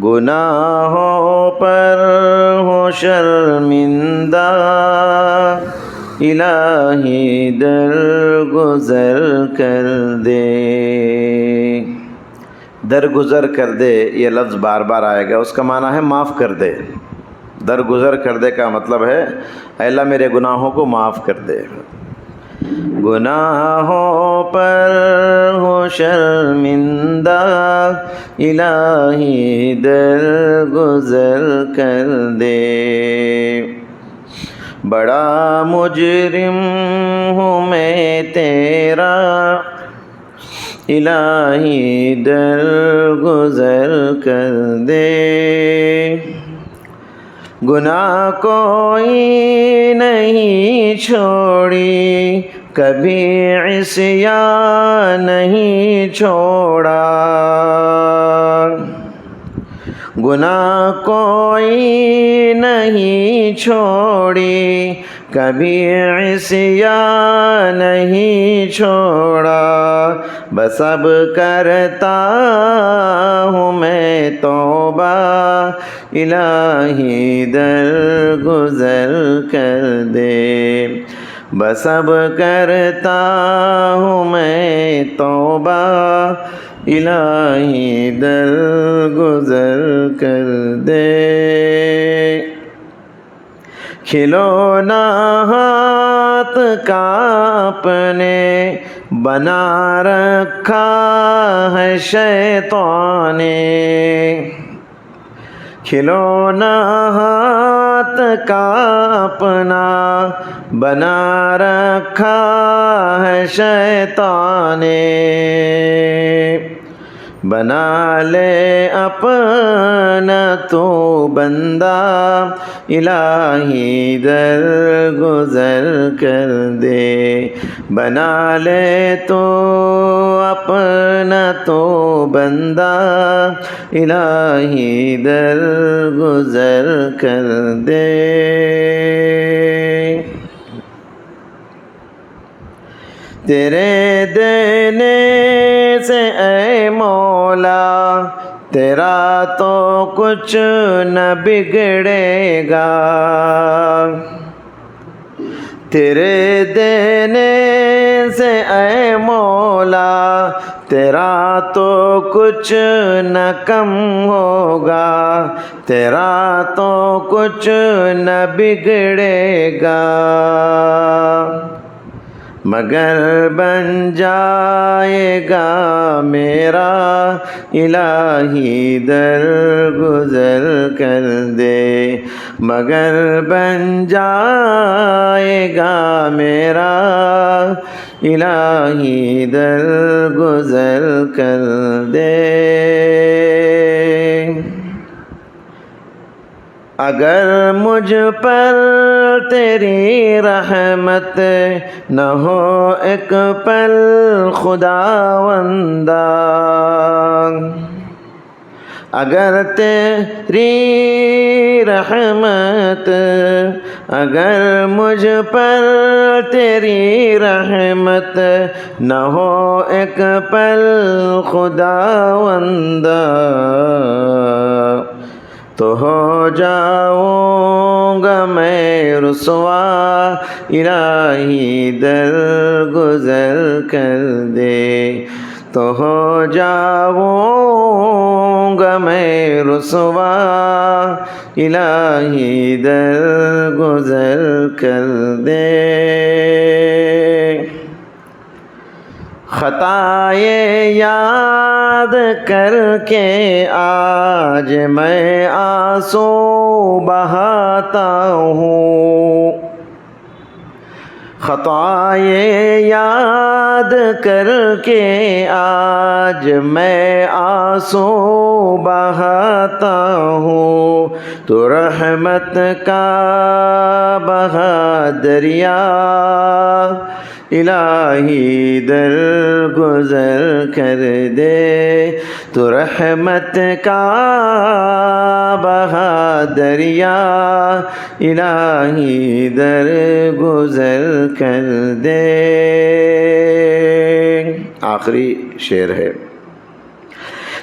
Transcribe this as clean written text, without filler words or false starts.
گناہوں پر ہو شرمندہ، الہی درگزر کر دے۔ درگزر کر دے یہ لفظ بار بار آئے گا، اس کا معنی ہے معاف کر دے۔ درگزر کر دے کا مطلب ہے اے اللہ میرے گناہوں کو معاف کر دے۔ گناہوں پر ہو شرمندہ، الہی درگزر کر دے۔ بڑا مجرم ہوں میں تیرا، الہی درگزر کر دے۔ گناہ کوئی نہیں چھوڑی، کبھی عصیان نہیں چھوڑا۔ گناہ کوئی نہیں چھوڑی، کبھی عصیان نہیں چھوڑا۔ بس اب کرتا ہوں میں توبہ، الہی درگزر کر دے۔ بس اب کرتا ہوں میں توبہ، الہی درگزر کر دے۔ کھلونا ہاتھ کا اپنے بنا رکھا ہے شیطان نے۔ کھلونا ہاتھ کا اپنا بنا رکھا ہے شیطان نے۔ بنا لے اپنا تو بندہ، الہی درگزر کر دے۔ بنا لے تو اپنا تو بندہ، الہی درگزر کر دے۔ تیرے دینے سے اے مولا، تیرا تو کچھ نہ بگڑے گا۔ تیرے دینے سے اے مولا، تیرا تو کچھ نہ کم ہوگا، تیرا تو کچھ نہ بگڑے گا۔ مگر بن جائے گا میرا، الہی درگزر کر دے۔ مگر بن جائے گا میرا، الہی درگزر کر دے۔ اگر مجھ پر تیری رحمت نہ ہو ایک پل خداوندا، اگر تیری رحمت، اگر مجھ پر تیری رحمت نہ ہو ایک پل خداوندا، تو ہو جاؤں گا میں رسوا، الہی درگزر کر دے۔ تو ہو جاؤں گا میں رسوا، الہی درگزر کر دے۔ خطائے یاد کر کے آج میں آنسو بہاتا ہوں، خطائے یاد کر کے آج میں آنسو بہاتا ہوں۔ تو رحمت کا بہا دریا، الہی درگزر کر دے۔ تو رحمت کا بہا دریا، الہی درگزر کر دے۔ آخری شعر ہے۔